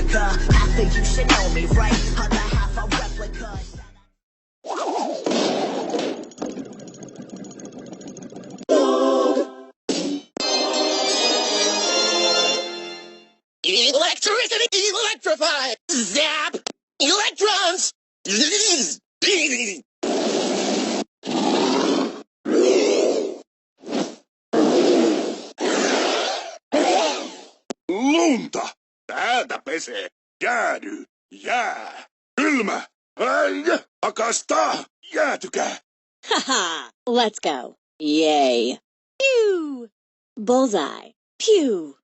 America. Half of you should know me, right? Other half are replicas. Electricity! Electrify! Zap! Electrons! Lunta! Täältä pesee. Jäädy. Jää. Kylmä. Ai, pakastaa. Jäätykää. Haha! Let's go. Yay. Pew! Bullseye. Pew!